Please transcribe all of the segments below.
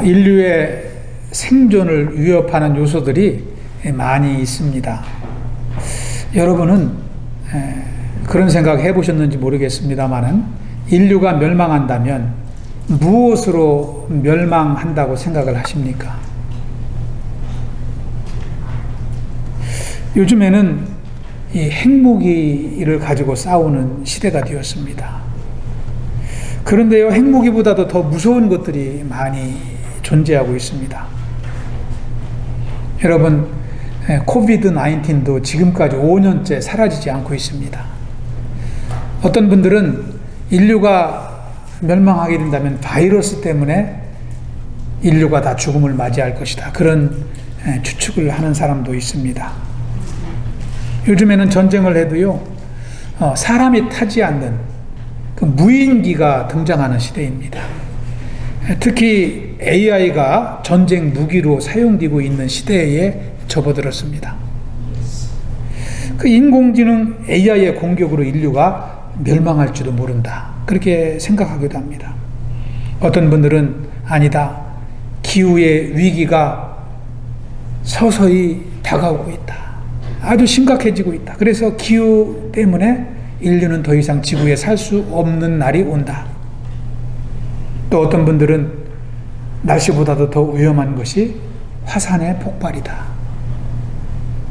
인류의 생존을 위협하는 요소들이 많이 있습니다. 여러분은 그런 생각 해보셨는지 모르겠습니다만은 인류가 멸망한다면 무엇으로 멸망한다고 생각을 하십니까? 요즘에는 이 핵무기를 가지고 싸우는 시대가 되었습니다. 그런데요, 핵무기보다도 더 무서운 것들이 많이 존재하고 있습니다. 여러분, 코비드-19도 지금까지 5년째 사라지지 않고 있습니다. 어떤 분들은 인류가 멸망하게 된다면 바이러스 때문에 인류가 다 죽음을 맞이할 것이다. 그런 추측을 하는 사람도 있습니다. 요즘에는 전쟁을 해도요, 사람이 타지 않는 그 무인기가 등장하는 시대입니다. 특히 AI가 전쟁 무기로 사용되고 있는 시대에 접어들었습니다. 그 인공지능 AI의 공격으로 인류가 멸망할지도 모른다. 그렇게 생각하기도 합니다. 어떤 분들은 아니다. 기후의 위기가 서서히 다가오고 있다. 아주 심각해지고 있다. 그래서 기후 때문에 인류는 더 이상 지구에 살 수 없는 날이 온다. 또 어떤 분들은 날씨보다도 더 위험한 것이 화산의 폭발이다.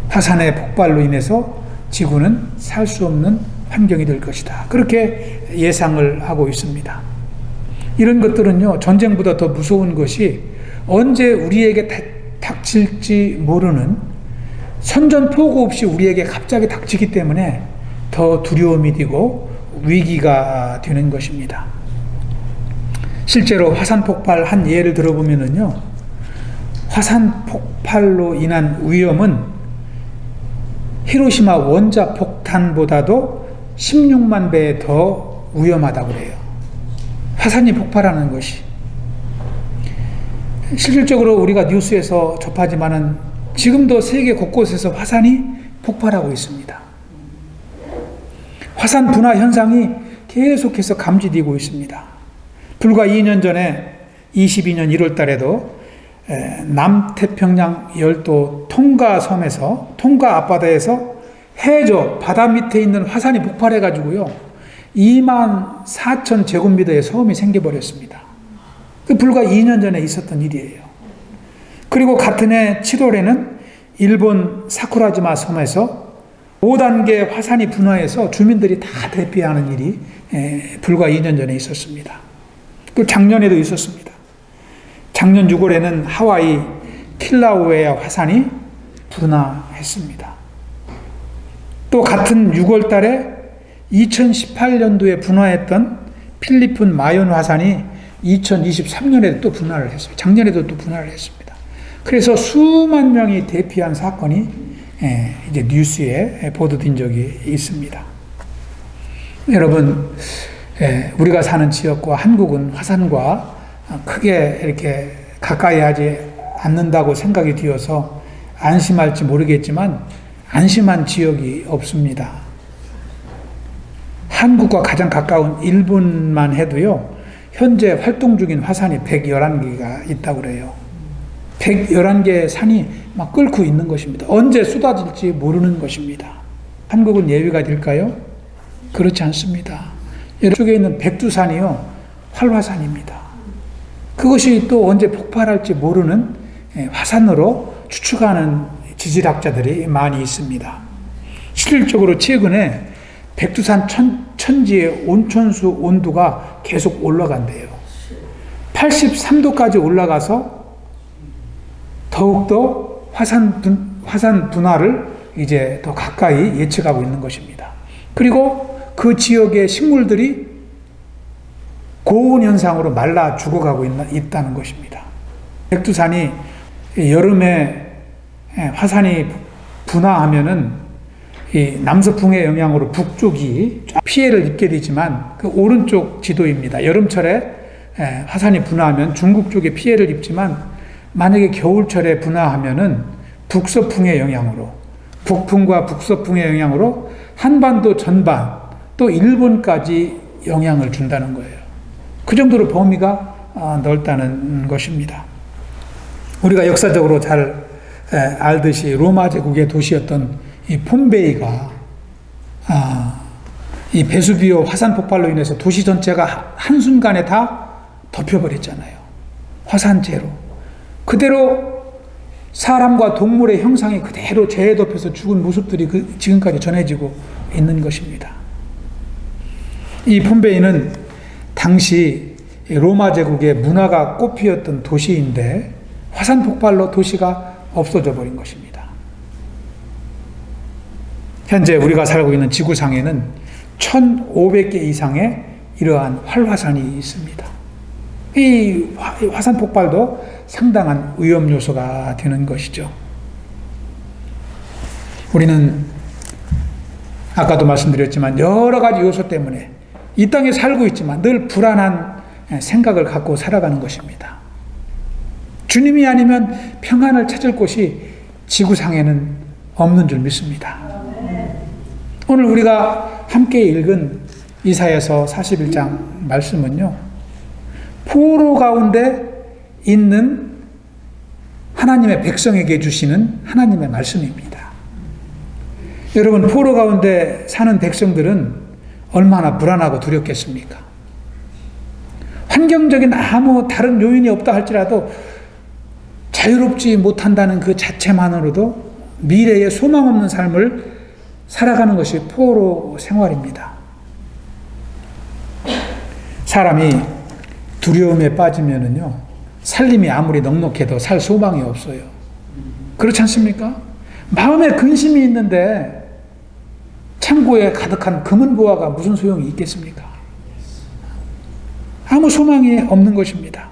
화산의 폭발로 인해서 지구는 살 수 없는 환경이 될 것이다. 그렇게 예상을 하고 있습니다. 이런 것들은요, 전쟁보다 더 무서운 것이 언제 우리에게 닥칠지 모르는 선전포고 없이 우리에게 갑자기 닥치기 때문에 더 두려움이 되고 위기가 되는 것입니다. 실제로 화산 폭발 한 예를 들어보면은요, 화산 폭발로 인한 위험은 히로시마 원자 폭탄보다도 16만 배 더 위험하다고 그래요. 화산이 폭발하는 것이. 실질적으로 우리가 뉴스에서 접하지만은 지금도 세계 곳곳에서 화산이 폭발하고 있습니다. 화산 분화 현상이 계속해서 감지되고 있습니다. 불과 2년 전에 22년 1월 달에도 남태평양 열도 통가 섬에서, 통가 앞바다에서 해저 바다 밑에 있는 화산이 폭발해 가지고요 24,000 제곱미터의 섬이 생겨버렸습니다. 그 불과 2년 전에 있었던 일이에요. 그리고 같은 해 7월에는 일본 사쿠라지마 섬에서 5단계 화산이 분화해서 주민들이 다 대피하는 일이 불과 2년 전에 있었습니다. 또 작년에도 있었습니다. 작년 6월에는 하와이 킬라우에아 화산이 분화했습니다. 또 같은 6월 달에 2018년도에 분화했던 필리핀 마yon 화산이 2023년에도 또 분화를 했어요. 작년에도 또 분화를 했습니다. 그래서 수만 명이 대피한 사건이 이제 뉴스에 보도된 적이 있습니다. 여러분, 우리가 사는 지역과 한국은 화산과 크게 이렇게 가까이 하지 않는다고 생각이 되어서 안심할지 모르겠지만 안심한 지역이 없습니다. 한국과 가장 가까운 일본만 해도요, 현재 활동 중인 화산이 111개가 있다고 그래요. 111개의 산이 막 끓고 있는 것입니다. 언제 쏟아질지 모르는 것입니다. 한국은 예외가 될까요? 그렇지 않습니다. 이쪽에 있는 백두산이요, 활화산입니다. 그것이 또 언제 폭발할지 모르는 화산으로 추측하는 지질학자들이 많이 있습니다. 실질적으로 최근에 백두산 천지의 온천수 온도가 계속 올라간대요. 83도까지 올라가서 더욱더 화산 분화를 이제 더 가까이 예측하고 있는 것입니다. 그리고 그 지역의 식물들이 고온 현상으로 말라 죽어가고 있다는 것입니다. 백두산이 여름에 화산이 분화하면은 이 남서풍의 영향으로 북쪽이 피해를 입게 되지만 그 오른쪽 지도입니다. 여름철에 화산이 분화하면 중국 쪽에 피해를 입지만 만약에 겨울철에 분화하면은 북서풍의 영향으로, 북풍과 북서풍의 영향으로 한반도 전반 또 일본까지 영향을 준다는 거예요. 그 정도로 범위가 넓다는 것입니다. 우리가 역사적으로 잘 알듯이 로마 제국의 도시였던 이 폼베이가 이 베수비오 화산 폭발로 인해서 도시 전체가 한순간에 다 덮여버렸잖아요. 화산재로. 그대로 사람과 동물의 형상이 그대로 재에 덮여서 죽은 모습들이 지금까지 전해지고 있는 것입니다. 이 폼베이는 당시 로마 제국의 문화가 꽃피었던 도시인데 화산 폭발로 도시가 없어져 버린 것입니다. 현재 우리가 살고 있는 지구상에는 1,500개 이상의 이러한 활화산이 있습니다. 이 화산 폭발도 상당한 위험 요소가 되는 것이죠. 우리는 아까도 말씀드렸지만 여러 가지 요소 때문에 이 땅에 살고 있지만 늘 불안한 생각을 갖고 살아가는 것입니다. 주님이 아니면 평안을 찾을 곳이 지구상에는 없는 줄 믿습니다. 오늘 우리가 함께 읽은 이사야서 41장 말씀은요, 포로 가운데 있는 하나님의 백성에게 주시는 하나님의 말씀입니다. 여러분, 포로 가운데 사는 백성들은 얼마나 불안하고 두렵겠습니까? 환경적인 아무 다른 요인이 없다 할지라도 자유롭지 못한다는 그 자체만으로도 미래에 소망 없는 삶을 살아가는 것이 포로 생활입니다. 사람이 두려움에 빠지면은요, 살림이 아무리 넉넉해도 살 소망이 없어요. 그렇지 않습니까? 마음에 근심이 있는데 창고에 가득한 금은 보화가 무슨 소용이 있겠습니까? 아무 소망이 없는 것입니다.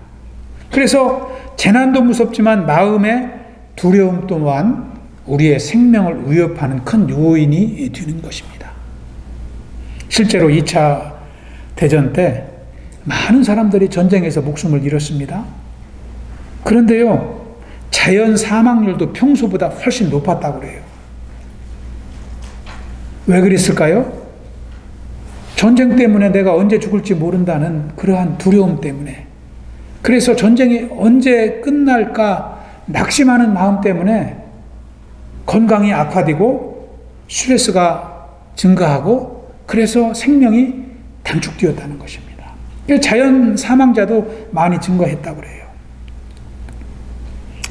그래서 재난도 무섭지만 마음의 두려움 또한 우리의 생명을 위협하는 큰 요인이 되는 것입니다. 실제로 2차 대전 때 많은 사람들이 전쟁에서 목숨을 잃었습니다. 그런데요, 자연 사망률도 평소보다 훨씬 높았다고 그래요. 왜 그랬을까요? 전쟁 때문에 내가 언제 죽을지 모른다는 그러한 두려움 때문에, 그래서 전쟁이 언제 끝날까 낙심하는 마음 때문에 건강이 악화되고 스트레스가 증가하고 그래서 생명이 단축되었다는 것입니다. 자연 사망자도 많이 증가했다고 그래요.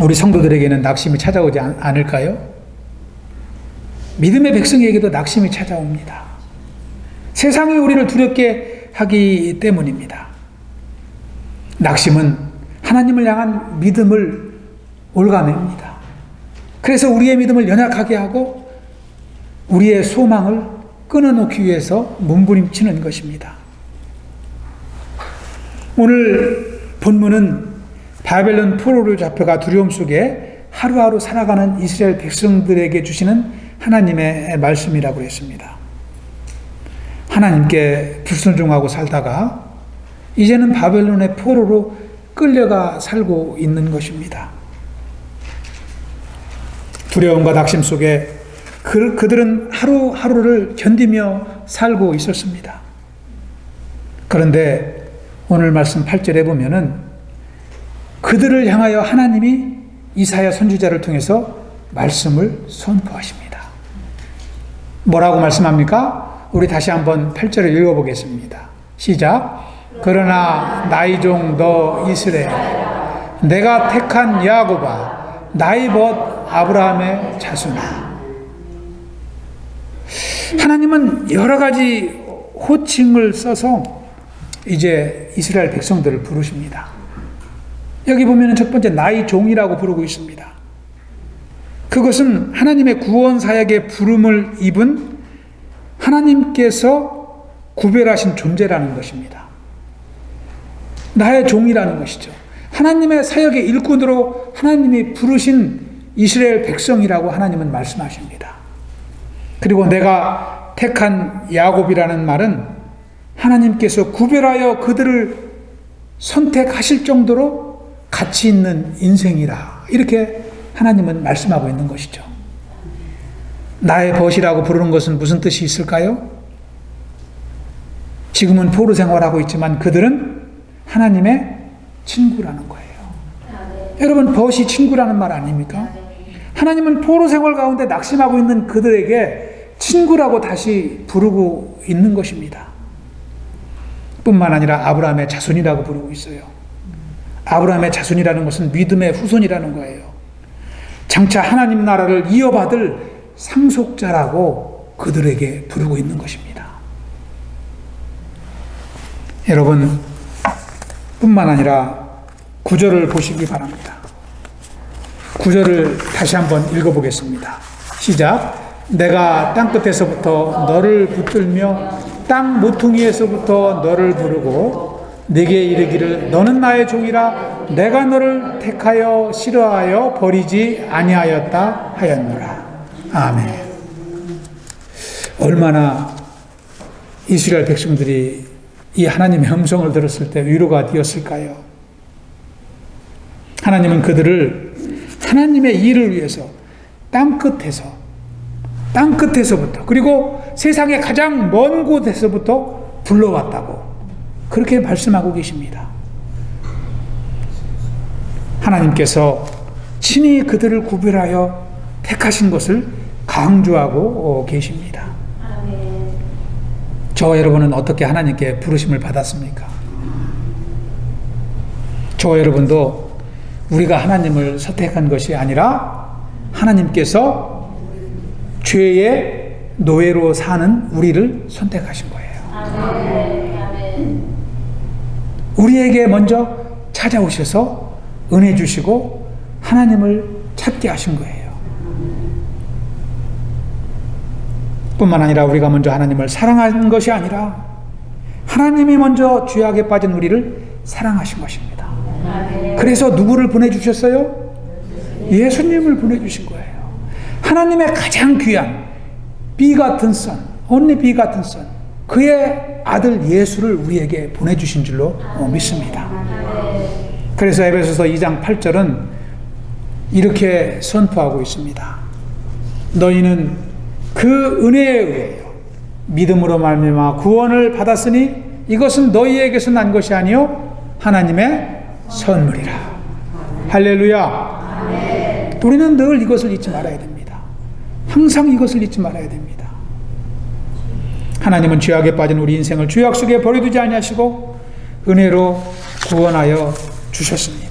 우리 성도들에게는 낙심이 찾아오지 않을까요? 믿음의 백성에게도 낙심이 찾아옵니다. 세상이 우리를 두렵게 하기 때문입니다. 낙심은 하나님을 향한 믿음을 올가맵니다. 그래서 우리의 믿음을 연약하게 하고 우리의 소망을 끊어놓기 위해서 몸부림치는 것입니다. 오늘 본문은 바벨론 포로로 잡혀가 두려움 속에 하루하루 살아가는 이스라엘 백성들에게 주시는 하나님의 말씀이라고 했습니다. 하나님께 불순종하고 살다가 이제는 바벨론의 포로로 끌려가 살고 있는 것입니다. 두려움과 낙심 속에 그들은 하루하루를 견디며 살고 있었습니다. 그런데 오늘 말씀 8절에 보면은 그들을 향하여 하나님이 이사야 선지자를 통해서 말씀을 선포하십니다. 뭐라고 말씀합니까? 우리 다시 한번 8절을 읽어보겠습니다. 시작. 그러나 나의 종 너 이스라엘, 내가 택한 야곱아, 나의 벗 아브라함의 자손아. 하나님은 여러 가지 호칭을 써서 이제 이스라엘 백성들을 부르십니다. 여기 보면 첫 번째 나의 종이라고 부르고 있습니다. 그것은 하나님의 구원 사역의 부름을 입은 하나님께서 구별하신 존재라는 것입니다. 나의 종이라는 것이죠. 하나님의 사역의 일꾼으로 하나님이 부르신 이스라엘 백성이라고 하나님은 말씀하십니다. 그리고 내가 택한 야곱이라는 말은 하나님께서 구별하여 그들을 선택하실 정도로 가치 있는 인생이라, 이렇게 하나님은 말씀하고 있는 것이죠. 나의 벗이라고 부르는 것은 무슨 뜻이 있을까요? 지금은 포로 생활하고 있지만 그들은 하나님의 친구라는 거예요. 여러분, 벗이 친구라는 말 아닙니까? 하나님은 포로 생활 가운데 낙심하고 있는 그들에게 친구라고 다시 부르고 있는 것입니다. 뿐만 아니라 아브라함의 자손이라고 부르고 있어요. 아브라함의 자손이라는 것은 믿음의 후손이라는 거예요. 장차 하나님 나라를 이어받을 상속자라고 그들에게 부르고 있는 것입니다. 여러분, 뿐만 아니라 9절을 보시기 바랍니다. 9절을 다시 한번 읽어보겠습니다. 시작. 내가 땅끝에서부터 너를 붙들며 땅 모퉁이에서부터 너를 부르고 네게 이르기를 너는 나의 종이라 내가 너를 택하여 싫어하여 버리지 아니하였다 하였노라. 아멘. 얼마나 이스라엘 백성들이 이 하나님의 음성을 들었을 때 위로가 되었을까요? 하나님은 그들을 하나님의 일을 위해서 땅끝에서부터 그리고 세상의 가장 먼 곳에서부터 불러왔다고 그렇게 말씀하고 계십니다. 하나님께서 친히 그들을 구별하여 택하신 것을 강조하고 계십니다. 저와 여러분은 어떻게 하나님께 부르심을 받았습니까? 저와 여러분도 우리가 하나님을 선택한 것이 아니라 하나님께서 죄의 노예로 사는 우리를 선택하신 거예요. 우리에게 먼저 찾아오셔서 은혜 주시고 하나님을 찾게 하신 거예요. 뿐만 아니라 우리가 먼저 하나님을 사랑한 것이 아니라 하나님이 먼저 죄악에 빠진 우리를 사랑하신 것입니다. 그래서 누구를 보내주셨어요? 예수님을 보내주신 거예요. 하나님의 가장 귀한 비같은 선, only 비같은 선, 그의 아들 예수를 우리에게 보내주신 줄로 믿습니다. 그래서 에베소서 2장 8절은 이렇게 선포하고 있습니다. 너희는 그 은혜에 의하여 믿음으로 말미암아 구원을 받았으니 이것은 너희에게서 난 것이 아니요 하나님의 선물이라. 할렐루야. 우리는 늘 이것을 잊지 말아야 됩니다. 항상 이것을 잊지 말아야 됩니다. 하나님은 죄악에 빠진 우리 인생을 죄악 속에 버려두지 아니하시고 은혜로 구원하여 주셨습니다.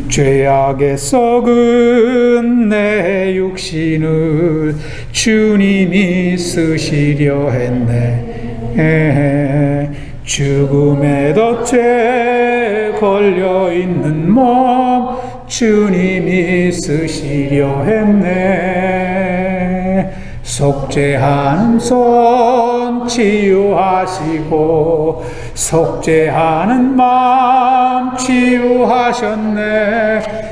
죄악에 썩은 내 육신을 주님이 쓰시려 했네. 죽음의 덫에 걸려있는 몸 주님이 쓰시려 했네. 속죄하는 손 치유하시고 속죄하는 마음 치유하셨네.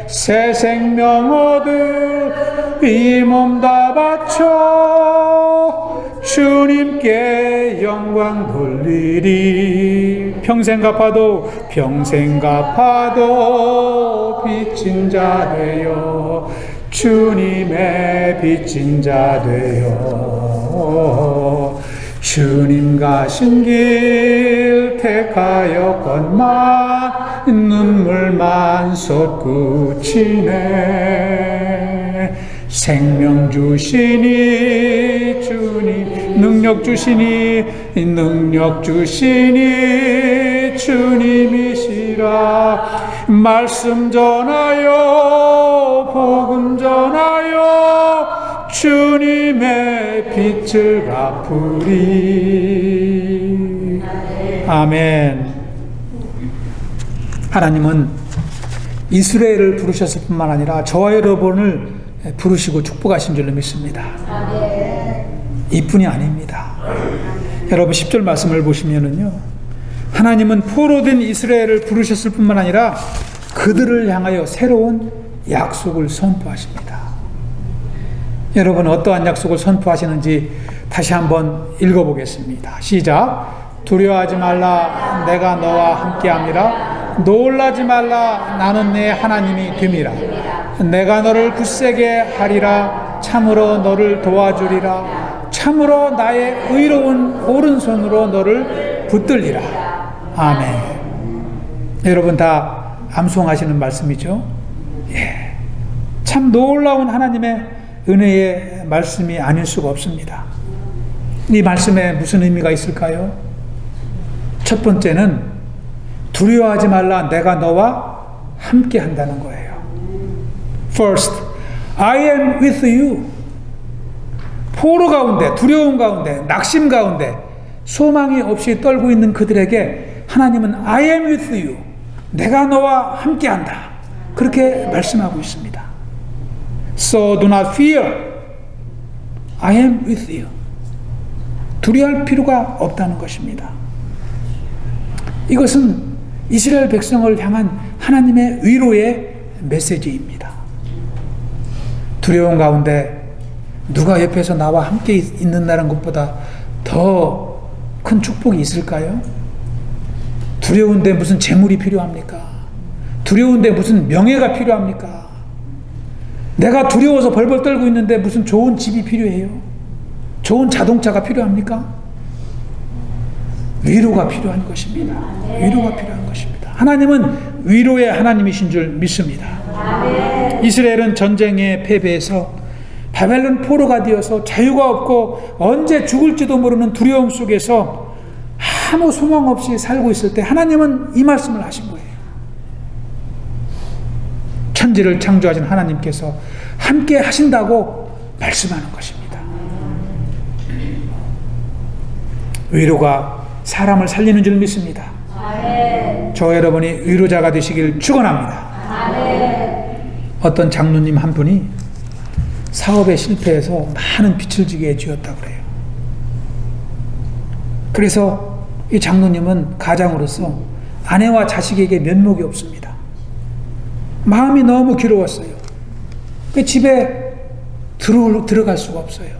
새 생명 얻을 이 몸 다 바쳐 주님께 영광 돌리리. 평생 갚아도 빚진 자 되어 주님의 빚진 자 되어 주님 가신 길 택하였건만 눈물만 솟구치네. 생명 주시니 주님 능력 주시니 주님이시라. 말씀 전하여 복음 전하여 주님의 빛을 갚으리. 아멘. 하나님은 이스라엘을 부르셨을 뿐만 아니라 저와 여러분을 부르시고 축복하신 줄로 믿습니다. 이뿐이 아닙니다. 여러분 10절 말씀을 보시면은요, 하나님은 포로된 이스라엘을 부르셨을 뿐만 아니라 그들을 향하여 새로운 약속을 선포하십니다. 여러분 어떠한 약속을 선포하시는지 다시 한번 읽어보겠습니다. 시작. 두려워하지 말라. 내가 너와 함께함이라. 놀라지 말라. 나는 네 하나님이 됨이라. 내가 너를 굳세게 하리라. 참으로 너를 도와주리라. 참으로 나의 의로운 오른손으로 너를 붙들리라. 아멘. 여러분 다 암송하시는 말씀이죠. 예. 참 놀라운 하나님의 은혜의 말씀이 아닐 수가 없습니다. 이 말씀에 무슨 의미가 있을까요? 첫 번째는 두려워하지 말라, 내가 너와 함께 한다는 거예요. First, I am with you. 포로 가운데, 두려움 가운데, 낙심 가운데, 소망이 없이 떨고 있는 그들에게 하나님은 I am with you. 내가 너와 함께 한다. 그렇게 말씀하고 있습니다. So do not fear. I am with you. 두려워할 필요가 없다는 것입니다. 이것은 이스라엘 백성을 향한 하나님의 위로의 메시지입니다. 두려움 가운데 누가 옆에서 나와 함께 있는다는 것보다 더 큰 축복이 있을까요? 두려운데 무슨 재물이 필요합니까? 두려운데 무슨 명예가 필요합니까? 내가 두려워서 벌벌 떨고 있는데 무슨 좋은 집이 필요해요? 좋은 자동차가 필요합니까? 위로가 필요한 것입니다. 위로가 필요한 것입니다. 하나님은 위로의 하나님이신 줄 믿습니다. 이스라엘은 전쟁에 패배해서 바벨론 포로가 되어서 자유가 없고 언제 죽을지도 모르는 두려움 속에서 아무 소망 없이 살고 있을 때 하나님은 이 말씀을 하신 거예요. 천지를 창조하신 하나님께서 함께 하신다고 말씀하는 것입니다. 위로가 사람을 살리는 줄 믿습니다. 저 여러분이 위로자가 되시길 축원합니다. 어떤 장로님 한 분이 사업에 실패해서 많은 빚을 지게 해주었다고 그래요. 그래서 이 장로님은 가장으로서 아내와 자식에게 면목이 없습니다. 마음이 너무 괴로웠어요. 집에 들어갈 수가 없어요.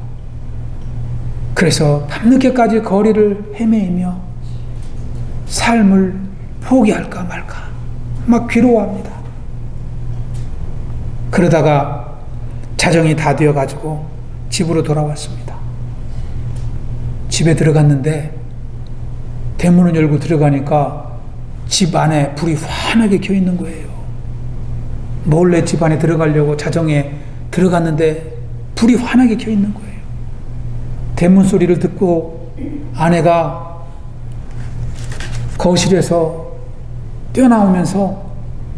그래서 밤늦게까지 거리를 헤매이며 삶을 포기할까 말까 막 괴로워합니다. 그러다가 자정이 다 되어가지고 집으로 돌아왔습니다. 집에 들어갔는데 대문을 열고 들어가니까 집 안에 불이 환하게 켜 있는 거예요. 몰래 집 안에 들어가려고 자정에 들어갔는데 불이 환하게 켜 있는 거예요. 대문 소리를 듣고 아내가 거실에서 뛰어나오면서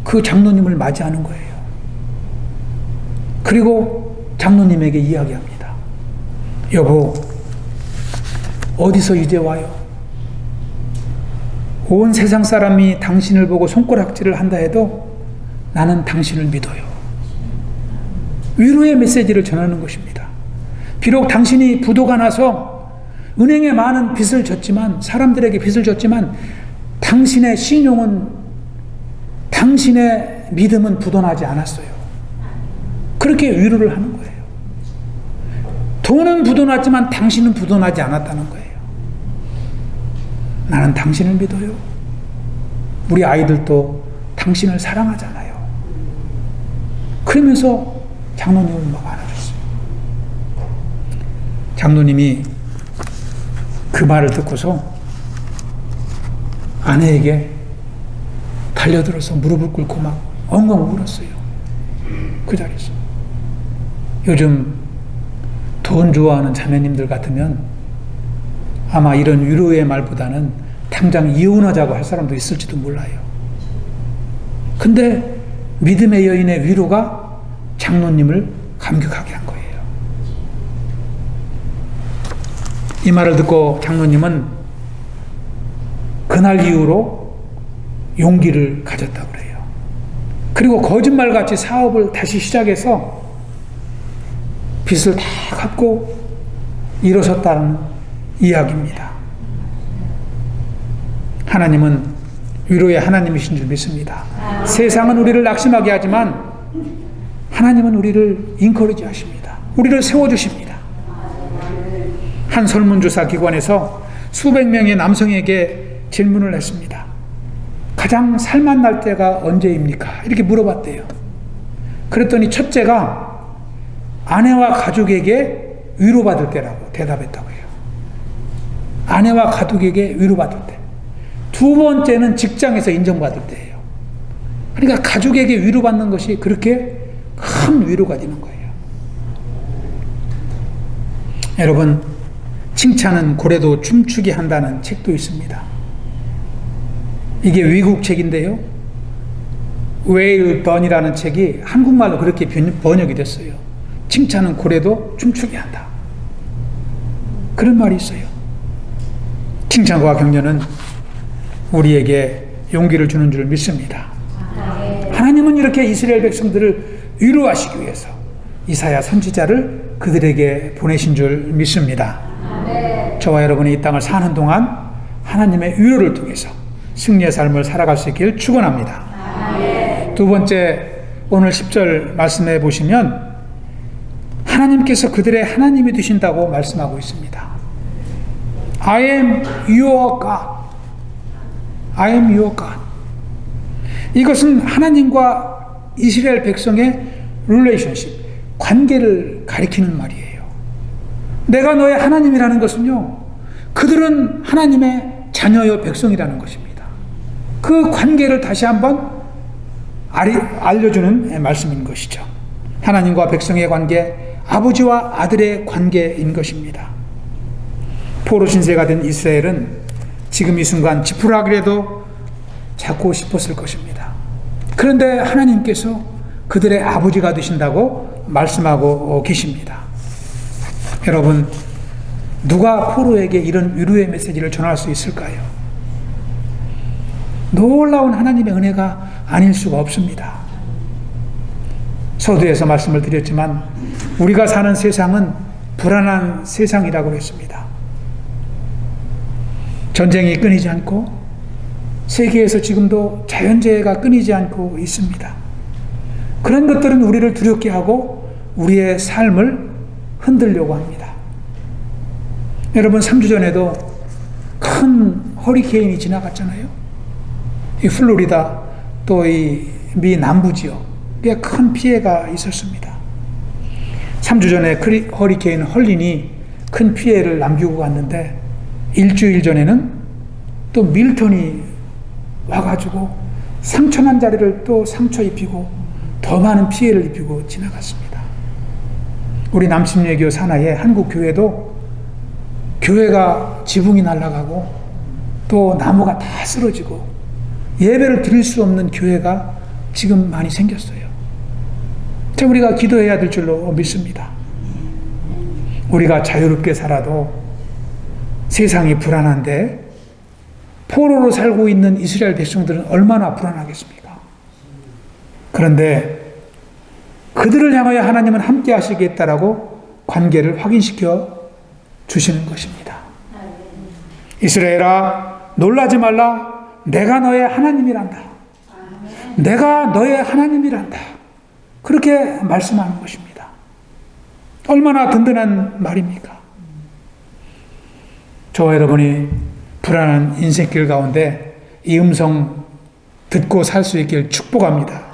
그 장로님을 맞이하는 거예요. 그리고 장로님에게 이야기합니다. 여보, 어디서 이제 와요? 온 세상 사람이 당신을 보고 손가락질을 한다 해도 나는 당신을 믿어요. 위로의 메시지를 전하는 것입니다. 비록 당신이 부도가 나서 은행에 많은 빚을 졌지만, 사람들에게 빚을 졌지만 당신의 신용은, 당신의 믿음은 부도나지 않았어요. 그렇게 위로를 하는 거예요. 돈은 부도났지만 당신은 부도나지 않았다는 거예요. 나는 당신을 믿어요. 우리 아이들도 당신을 사랑하잖아요. 그러면서 장로님을 막 안아줬어요. 장로님이 그 말을 듣고서 아내에게 달려들어서 무릎을 꿇고 막 엉엉 울었어요. 그 자리에서. 요즘 돈 좋아하는 자매님들 같으면 아마 이런 위로의 말보다는 당장 이혼하자고 할 사람도 있을지도 몰라요. 근데 믿음의 여인의 위로가 장로님을 감격하게 한 거예요. 이 말을 듣고 장로님은 그날 이후로 용기를 가졌다고 그래요. 그리고 거짓말같이 사업을 다시 시작해서 빚을 다 갚고 일어섰다는 이야기입니다. 하나님은 위로의 하나님이신 줄 믿습니다. 세상은 우리를 낙심하게 하지만 하나님은 우리를 인커리지 하십니다. 우리를 세워주십니다. 한 설문조사 기관에서 수백 명의 남성에게 질문을 했습니다. 가장 살만날 때가 언제입니까? 이렇게 물어봤대요. 그랬더니 첫째가 아내와 가족에게 위로받을 때라고 대답했다고 해요. 아내와 가족에게 위로받을 때. 두 번째는 직장에서 인정받을 때예요. 그러니까 가족에게 위로받는 것이 그렇게 큰 위로가 되는 거예요. 여러분, 칭찬은 고래도 춤추게 한다는 책도 있습니다. 이게 외국 책인데요. Well Done이라는 책이 한국말로 그렇게 번역이 됐어요. 칭찬은 고래도 춤추게 한다. 그런 말이 있어요. 칭찬과 격려는 우리에게 용기를 주는 줄 믿습니다. 하나님은 이렇게 이스라엘 백성들을 위로하시기 위해서 이사야 선지자를 그들에게 보내신 줄 믿습니다. 저와 여러분이 이 땅을 사는 동안 하나님의 위로를 통해서 승리의 삶을 살아갈 수 있길 축원합니다. 두 번째, 오늘 10절 말씀해 보시면 하나님께서 그들의 하나님이 되신다고 말씀하고 있습니다. I am your God. I am your God. 이것은 하나님과 이스라엘 백성의 릴레이션십, 관계를 가리키는 말이에요. 내가 너의 하나님이라는 것은요, 그들은 하나님의 자녀요 백성이라는 것입니다. 그 관계를 다시 한번 알려주는 말씀인 것이죠. 하나님과 백성의 관계, 아버지와 아들의 관계인 것입니다. 포로 신세가 된 이스라엘은 지금 이 순간 지푸라기라도 잡고 싶었을 것입니다. 그런데 하나님께서 그들의 아버지가 되신다고 말씀하고 계십니다. 여러분, 누가 포로에게 이런 위로의 메시지를 전할 수 있을까요? 놀라운 하나님의 은혜가 아닐 수가 없습니다. 서두에서 말씀을 드렸지만 우리가 사는 세상은 불안한 세상이라고 했습니다. 전쟁이 끊이지 않고 세계에서 지금도 자연재해가 끊이지 않고 있습니다. 그런 것들은 우리를 두렵게 하고 우리의 삶을 흔들려고 합니다. 여러분, 3주 전에도 큰 허리케인이 지나갔잖아요. 이 플로리다 또 이 미 남부 지역에 큰 피해가 있었습니다. 3주 전에 허리케인 헐린이 큰 피해를 남기고 갔는데 일주일 전에는 또 밀턴이 와가지고 3,000원짜리를 또 상처 입히고 더 많은 피해를 입히고 지나갔습니다. 우리 남침예교 산하의 한국 교회도 교회가 지붕이 날아가고 또 나무가 다 쓰러지고 예배를 드릴 수 없는 교회가 지금 많이 생겼어요. 자, 우리가 기도해야 될 줄로 믿습니다. 우리가 자유롭게 살아도 세상이 불안한데 포로로 살고 있는 이스라엘 백성들은 얼마나 불안하겠습니까? 그런데 그들을 향하여 하나님은 함께 하시겠다라고 관계를 확인시켜 주시는 것입니다. 이스라엘아, 놀라지 말라. 내가 너의 하나님이란다. 내가 너의 하나님이란다. 그렇게 말씀하는 것입니다. 얼마나 든든한 말입니까? 저와 여러분이 불안한 인생길 가운데 이 음성 듣고 살 수 있길 축복합니다.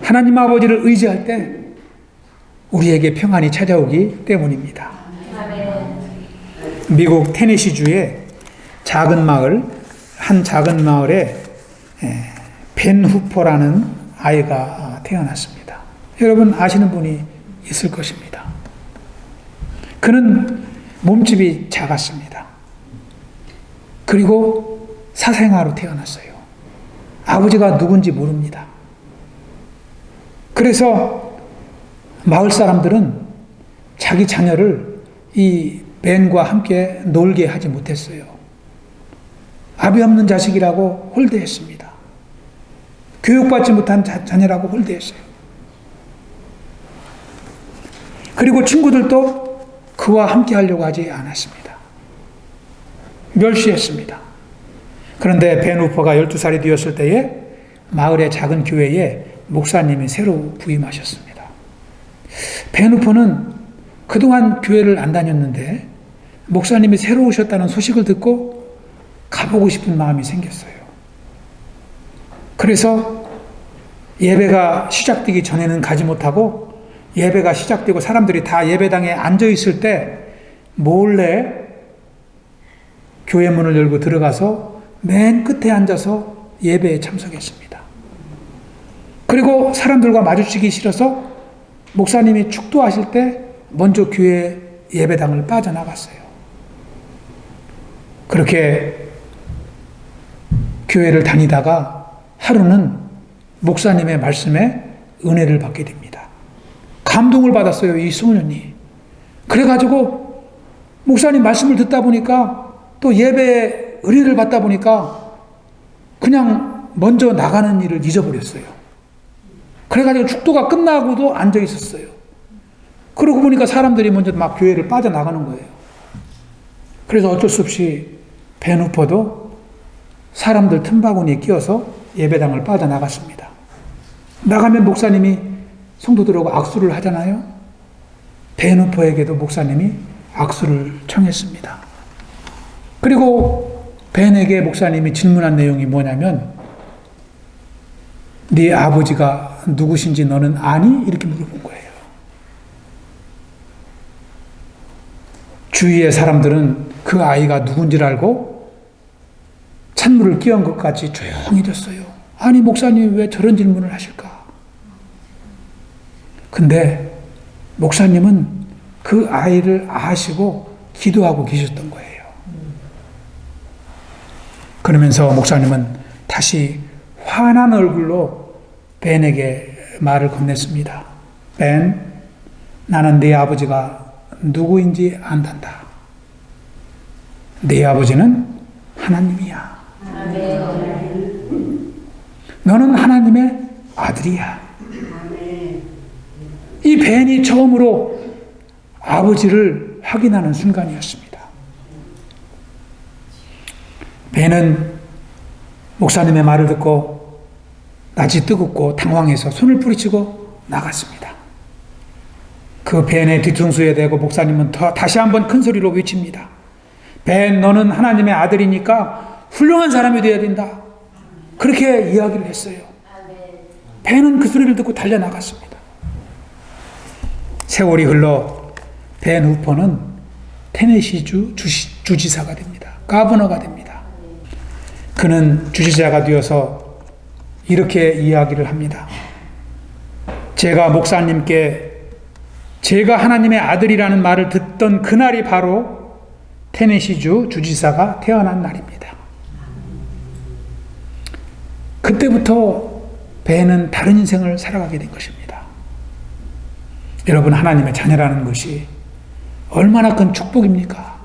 하나님 아버지를 의지할 때 우리에게 평안이 찾아오기 때문입니다. 미국 테네시주의 한 작은 마을에 벤 후퍼라는 아이가 태어났습니다. 여러분 아시는 분이 있을 것입니다. 그는 몸집이 작았습니다. 그리고 사생아로 태어났어요. 아버지가 누군지 모릅니다. 그래서 마을 사람들은 자기 자녀를 이 벤과 함께 놀게 하지 못했어요. 아비 없는 자식이라고 홀대했습니다. 교육받지 못한 자녀라고 홀대했어요. 그리고 친구들도 그와 함께 하려고 하지 않았습니다. 멸시했습니다. 그런데 벤 후퍼가 12살이 되었을 때에 마을의 작은 교회에 목사님이 새로 부임하셨습니다. 벤 후퍼는 그동안 교회를 안 다녔는데 목사님이 새로 오셨다는 소식을 듣고 가보고 싶은 마음이 생겼어요. 그래서 예배가 시작되기 전에는 가지 못하고 예배가 시작되고 사람들이 다 예배당에 앉아있을 때 몰래 교회 문을 열고 들어가서 맨 끝에 앉아서 예배에 참석했습니다. 그리고 사람들과 마주치기 싫어서 목사님이 축도하실 때 먼저 교회 예배당을 빠져나갔어요. 그렇게 교회를 다니다가 하루는 목사님의 말씀에 은혜를 받게 됩니다. 감동을 받았어요, 이 소년이. 그래가지고 목사님 말씀을 듣다 보니까 또 예배에 은혜를 받다 보니까 그냥 먼저 나가는 일을 잊어버렸어요. 그래가지고 축도가 끝나고도 앉아 있었어요. 그러고 보니까 사람들이 먼저 막 교회를 빠져나가는 거예요. 그래서 어쩔 수 없이 벤 후퍼도 사람들 틈바구니에 끼어서 예배당을 빠져나갔습니다. 나가면 목사님이 성도들하고 악수를 하잖아요. 벤 후퍼에게도 목사님이 악수를 청했습니다. 그리고 벤에게 목사님이 질문한 내용이 뭐냐면, 네 아버지가 누구신지 너는 아니? 이렇게 물어본 거예요. 주위의 사람들은 그 아이가 누군지를 알고 찬물을 끼얹은 것 같이 조용해졌어요. 아니, 목사님 왜 저런 질문을 하실까? 근데 목사님은 그 아이를 아시고 기도하고 계셨던 거예요. 그러면서 목사님은 다시 환한 얼굴로 벤에게 말을 건넸습니다. 벤, 나는 네 아버지가 누구인지 안단다. 네 아버지는 하나님이야. 너는 하나님의 아들이야. 이 벤이 처음으로 아버지를 확인하는 순간이었습니다. 벤은 목사님의 말을 듣고 낯이 뜨겁고 당황해서 손을 뿌리치고 나갔습니다. 그 벤의 뒤통수에 대고 목사님은 다시 한번 큰 소리로 외칩니다. 벤, 너는 하나님의 아들이니까 훌륭한 사람이 되어야 된다. 그렇게 이야기를 했어요. 벤은 그 소리를 듣고 달려나갔습니다. 세월이 흘러 벤 후퍼는 테네시주 주지사가 됩니다. 가버너가 됩니다. 그는 주지사가 되어서 이렇게 이야기를 합니다. 제가 목사님께 제가 하나님의 아들이라는 말을 듣던 그날이 바로 테네시주 주지사가 태어난 날입니다. 그때부터 벤은 다른 인생을 살아가게 된 것입니다. 여러분, 하나님의 자녀라는 것이 얼마나 큰 축복입니까?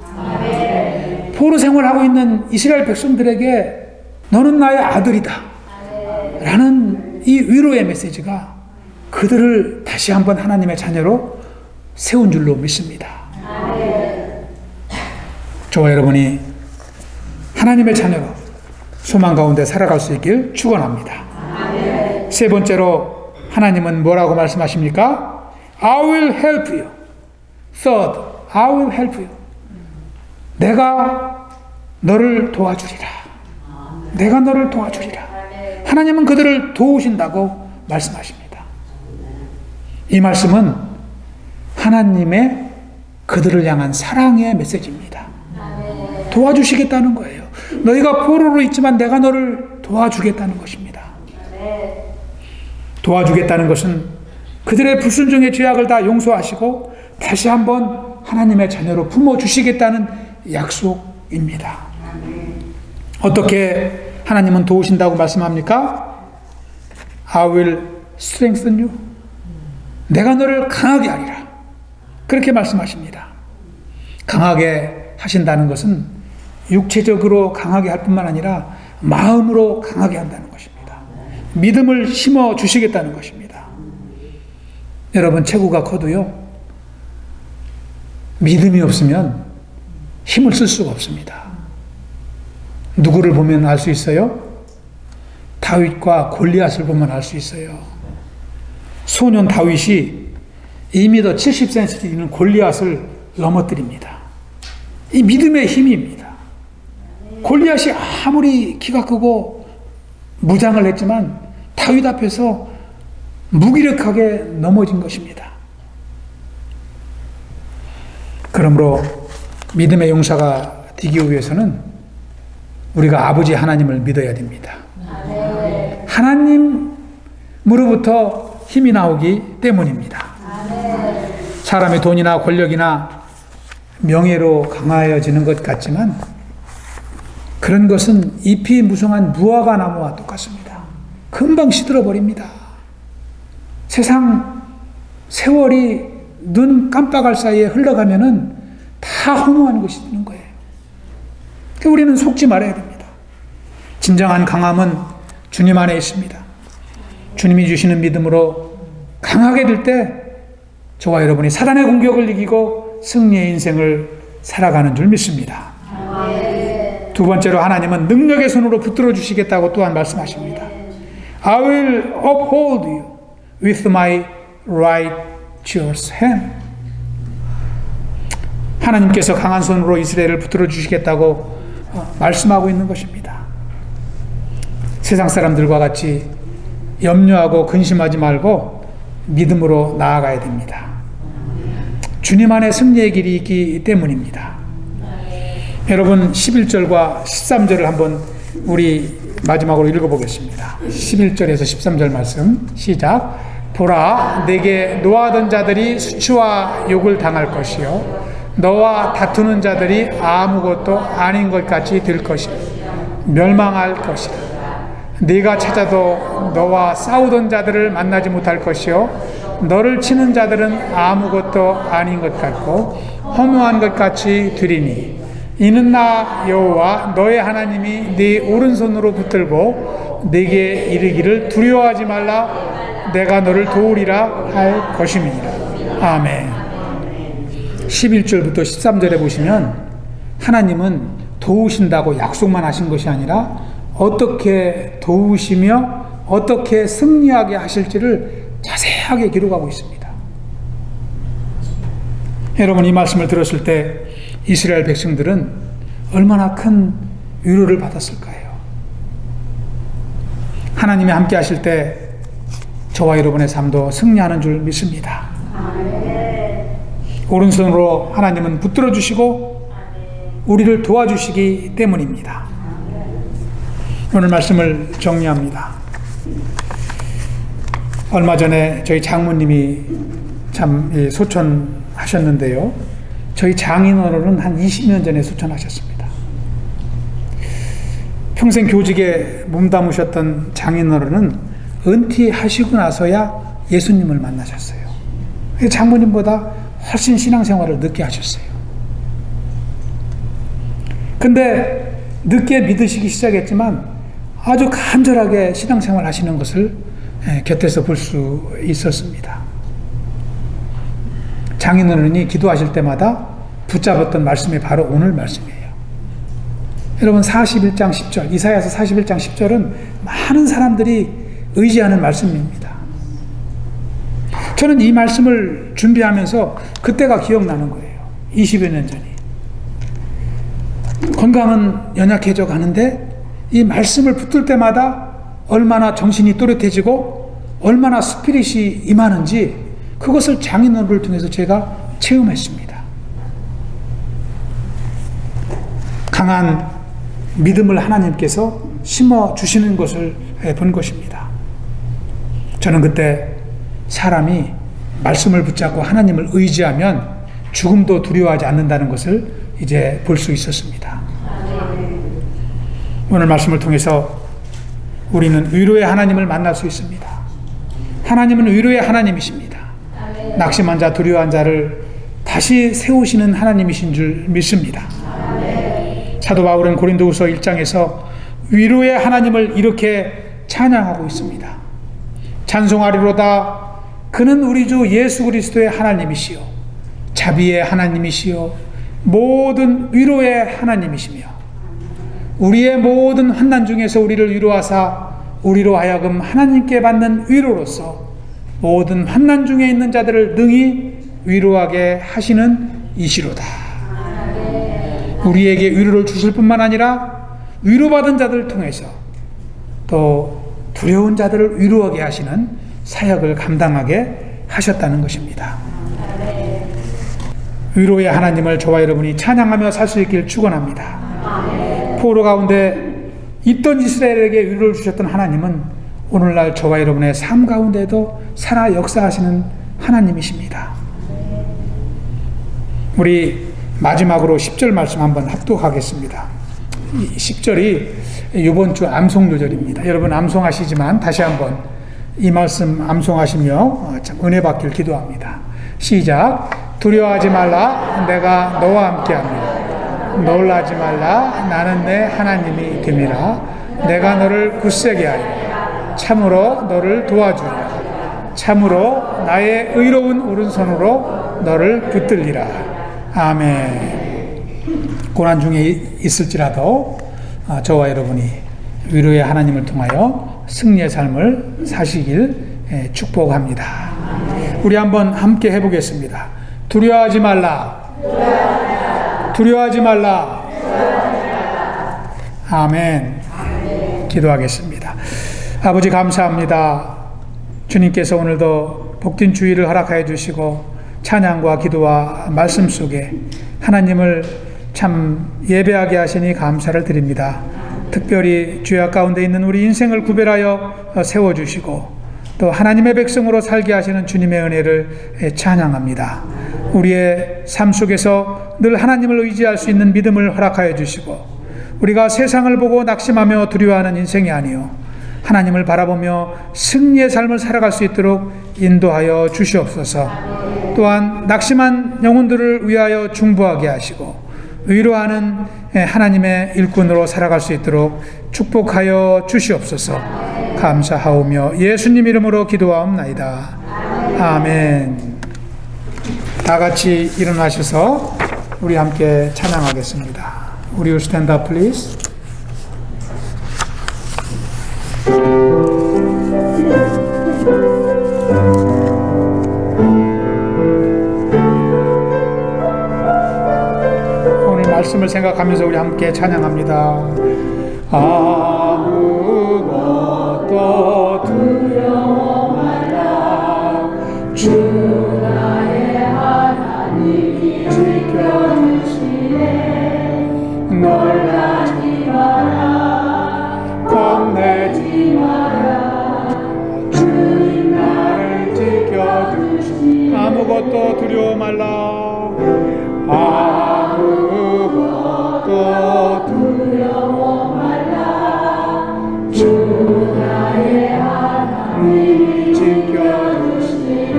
포로 생활하고 있는 이스라엘 백성들에게 너는 나의 아들이다 라는 이 위로의 메시지가 그들을 다시 한번 하나님의 자녀로 세운 줄로 믿습니다. 저와 여러분이 하나님의 자녀로 소망 가운데 살아갈 수 있길 축원합니다. 세 번째로 하나님은 뭐라고 말씀하십니까? I will help you. Third, I will help you. 내가 너를 도와주리라. 내가 너를 도와주리라. 하나님은 그들을 도우신다고 말씀하십니다. 이 말씀은 하나님의 그들을 향한 사랑의 메시지입니다. 도와주시겠다는 거예요. 너희가 포로로 있지만 내가 너를 도와주겠다는 것입니다. 도와주겠다는 것은 그들의 불순종의 죄악을 다 용서하시고 다시 한번 하나님의 자녀로 품어주시겠다는 약속입니다. 어떻게 하나님은 도우신다고 말씀합니까? I will strengthen you. 내가 너를 강하게 하리라. 그렇게 말씀하십니다. 강하게 하신다는 것은 육체적으로 강하게 할 뿐만 아니라 마음으로 강하게 한다는 것입니다. 믿음을 심어 주시겠다는 것입니다. 여러분, 체구가 커도요, 믿음이 없으면 힘을 쓸 수가 없습니다. 누구를 보면 알 수 있어요? 다윗과 골리앗을 보면 알 수 있어요. 소년 다윗이 2m 70cm 되는 골리앗을 넘어뜨립니다. 이 믿음의 힘입니다. 골리앗이 아무리 키가 크고 무장을 했지만 다윗 앞에서 무기력하게 넘어진 것입니다. 그러므로 믿음의 용사가 되기 위해서는 우리가 아버지 하나님을 믿어야 됩니다. 하나님, 무로부터 힘이 나오기 때문입니다. 사람의 돈이나 권력이나 명예로 강하여지는 것 같지만 그런 것은 잎이 무성한 무화과 나무와 똑같습니다. 금방 시들어버립니다. 세상 세월이 눈 깜빡할 사이에 흘러가면은 다 허무한 것이 되는 거예요. 그러니까 우리는 속지 말아야 됩니다. 진정한 강함은 주님 안에 있습니다. 주님이 주시는 믿음으로 강하게 될 때 저와 여러분이 사단의 공격을 이기고 승리의 인생을 살아가는 줄 믿습니다. 두 번째로 하나님은 능력의 손으로 붙들어 주시겠다고 또한 말씀하십니다. I will uphold you with my righteous hand. 하나님께서 강한 손으로 이스라엘을 붙들어 주시겠다고 말씀하고 있는 것입니다. 세상 사람들과 같이 염려하고 근심하지 말고 믿음으로 나아가야 됩니다. 주님 안에 승리의 길이 있기 때문입니다. 여러분 11절과 13절을 한번 우리 마지막으로 읽어보겠습니다. 11절에서 13절 말씀 시작. 보라, 내게 노하던 자들이 수치와 욕을 당할 것이요 너와 다투는 자들이 아무것도 아닌 것 같이 될 것이요 멸망할 것이다. 네가 찾아도 너와 싸우던 자들을 만나지 못할 것이요 너를 치는 자들은 아무것도 아닌 것 같고 허무한 것 같이 되리니 이는 나 여호와 너의 하나님이 네 오른손으로 붙들고 네게 이르기를 두려워하지 말라 내가 너를 도우리라 할 것임이니라. 아멘. 11절부터 13절에 보시면 하나님은 도우신다고 약속만 하신 것이 아니라 어떻게 도우시며 어떻게 승리하게 하실지를 자세하게 기록하고 있습니다. 여러분 이 말씀을 들었을 때 이스라엘 백성들은 얼마나 큰 위로를 받았을까요? 하나님이 함께 하실 때 저와 여러분의 삶도 승리하는 줄 믿습니다. 오른손으로 하나님은 붙들어 주시고 우리를 도와주시기 때문입니다. 오늘 말씀을 정리합니다. 얼마 전에 저희 장모님이 참 소천하셨는데요. 저희 장인어른은 한 20년 전에 소천하셨습니다. 평생 교직에 몸담으셨던 장인어른은 은퇴하시고 나서야 예수님을 만나셨어요. 장모님보다 훨씬 신앙생활을 늦게 하셨어요. 근데 늦게 믿으시기 시작했지만 아주 간절하게 신앙생활 하시는 것을 곁에서 볼 수 있었습니다. 장인어른이 기도하실 때마다 붙잡았던 말씀이 바로 오늘 말씀이에요. 여러분 41장 10절 이사야서 41장 10절은 많은 사람들이 의지하는 말씀입니다. 저는 이 말씀을 준비하면서 그때가 기억나는 거예요. 20여 년 전이. 건강은 연약해져 가는데 이 말씀을 붙들 때마다 얼마나 정신이 또렷해지고 얼마나 스피릿이 임하는지 그것을 장인어른을 통해서 제가 체험했습니다. 강한 믿음을 하나님께서 심어주시는 것을 본 것입니다. 저는 그때 사람이 말씀을 붙잡고 하나님을 의지하면 죽음도 두려워하지 않는다는 것을 이제 볼 수 있었습니다. 오늘 말씀을 통해서 우리는 위로의 하나님을 만날 수 있습니다. 하나님은 위로의 하나님이십니다. 낙심한 자, 두려워한 자를 다시 세우시는 하나님이신 줄 믿습니다. 사도 바울은 고린도후서 1장에서 위로의 하나님을 이렇게 찬양하고 있습니다. 찬송하리로다. 그는 우리 주 예수 그리스도의 하나님이시요 자비의 하나님이시요 모든 위로의 하나님이시며 우리의 모든 환난 중에서 우리를 위로하사 우리로 하여금 하나님께 받는 위로로서 모든 환난 중에 있는 자들을 능히 위로하게 하시는 이시로다. 우리에게 위로를 주실 뿐만 아니라 위로받은 자들을 통해서 또 두려운 자들을 위로하게 하시는 사역을 감당하게 하셨다는 것입니다. 위로의 하나님을 저와 여러분이 찬양하며 살 수 있기를 축원합니다. 포로 가운데 있던 이스라엘에게 위로를 주셨던 하나님은 오늘날 저와 여러분의 삶 가운데도 살아 역사하시는 하나님이십니다. 우리 마지막으로 10절 말씀 한번 합독하겠습니다. 이 10절이 이번 주 암송 요절입니다. 여러분 암송하시지만 다시 한번 이 말씀 암송하시며 은혜 받길 기도합니다. 시작. 두려워하지 말라, 내가 너와 함께합니다. 놀라지 말라, 나는 내 하나님이 됨이라. 내가 너를 굳세게 하리라. 참으로 너를 도와주리라. 참으로 나의 의로운 오른손으로 너를 붙들리라. 아멘. 고난 중에 있을지라도 저와 여러분이 위로의 하나님을 통하여 승리의 삶을 사시길 축복합니다. 우리 한번 함께 해보겠습니다. 두려워하지 말라. 두려워하지 말라. 아멘. 기도하겠습니다. 아버지 감사합니다. 주님께서 오늘도 복된 주의를 허락하여 주시고 찬양과 기도와 말씀 속에 하나님을 참 예배하게 하시니 감사를 드립니다. 특별히 죄악 가운데 있는 우리 인생을 구별하여 세워주시고 또 하나님의 백성으로 살게 하시는 주님의 은혜를 찬양합니다. 우리의 삶 속에서 늘 하나님을 의지할 수 있는 믿음을 허락하여 주시고 우리가 세상을 보고 낙심하며 두려워하는 인생이 아니요 하나님을 바라보며 승리의 삶을 살아갈 수 있도록 인도하여 주시옵소서. 또한 낙심한 영혼들을 위하여 중보하게 하시고 위로하는 하나님의 일꾼으로 살아갈 수 있도록 축복하여 주시옵소서. 감사하오며 예수님 이름으로 기도하옵나이다. 아멘. 다 같이 일어나셔서 우리 함께 찬양하겠습니다. Would you stand up, please? 오늘 말씀을 생각하면서 우리 함께 찬양합니다. 아무것도 두려워 말라. 주 나의 하나님이 지켜주시네. 놀라지 마라. 겁내지 마라. 주님 나를 지켜주시네. 아무것도 두려워 말라. 아무것도 두려워 말라. 주 나의 하나님이 지켜주시네.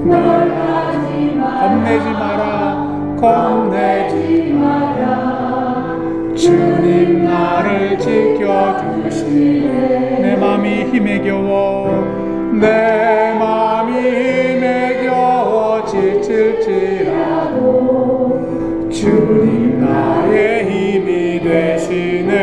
놀라지 마라. 겁내지 마라. 겁내지 마라. 주님 나를 지켜주시네. 내 맘이 힘에 겨워 내 맘이 힘에 겨워 지칠지라도 주님 나의 힘이 되시네.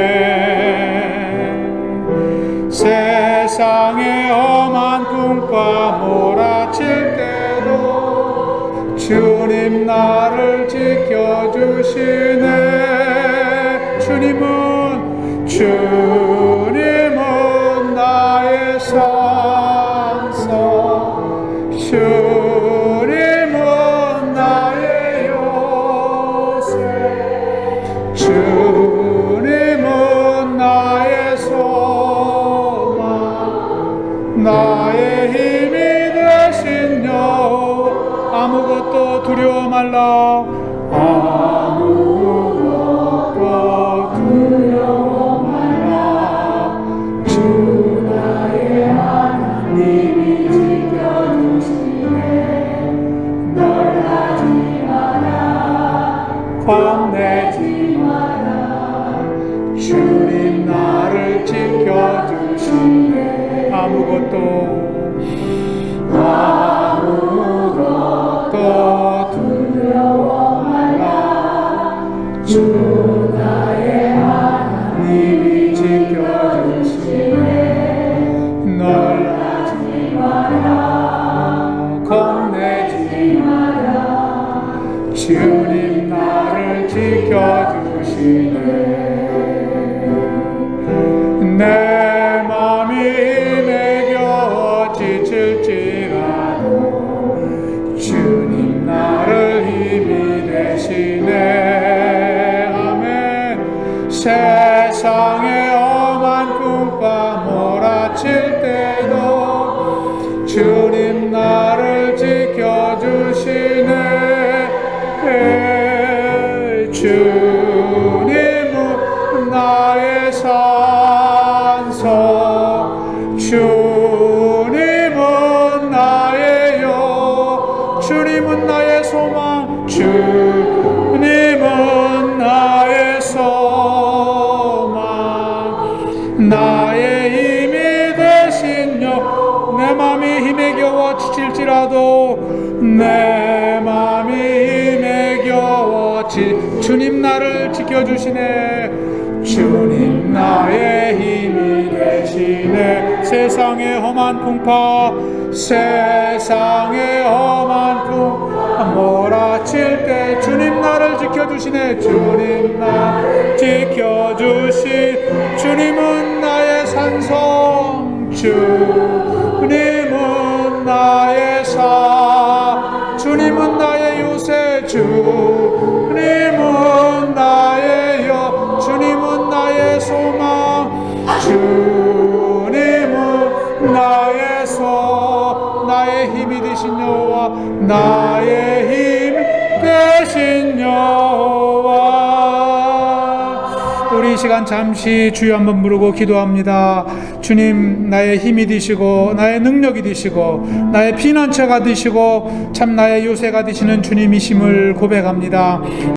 세상의 험한 꿈과 몰아칠 때도 주님 나를 지켜주시네. 주님은 나의 산성, 주님은 나의 요새, 주님은 나의 소망, 나의 힘이 되신 여호와. 아무것도 두려워 말라. 아무것도 두려워 말라. 주 나의 하나님이 지켜주시네. 놀라지 마라. 겁내지 마라. 주님 나를 지켜주시네. 아무것도 두려워 말라. 주 나의 하나님이 지켜주시네. 놀라지 마라. 겁내지 마라. 주님 나를 지켜주시네. 내 맘이 힘에 겨워 지칠지라도 주님 나를 힘이 되시네. 아멘. 세상의 험한 꿈과 몰아칠 주님 나를 지켜주시네. 주님은 나의 산성, 주님은 나의요, 주님은 나의 소망, 주님은 나의 소망, 나의 힘이 되신여. 내 맘이 힘에 겨워 지칠지라도, 내 맘이 힘에 겨워 주님 나를 지켜주시네. 주님 나의 힘이 되시네. 세상의 험한 풍파, 세상의 험한 풍파 몰아칠 때 주님 나를 지켜주시네. 주님 나 지켜주시. 주님은 나의 산성, 주님은 나의 사, 주님은 나의 요새, 주님은 나의 여, 주님은 나의 소망, 주님은 나의 나의 힘이 되신 여호와, 나의 힘 되신 여호와. 우리 이 시간 잠시 주여 한번 부르고 기도합니다. 주님, 나의 힘이 되시고 나의 능력이 되시고 나의 피난처가 되시고 참 나의 요새가 되시는 주님이심을 고백합니다.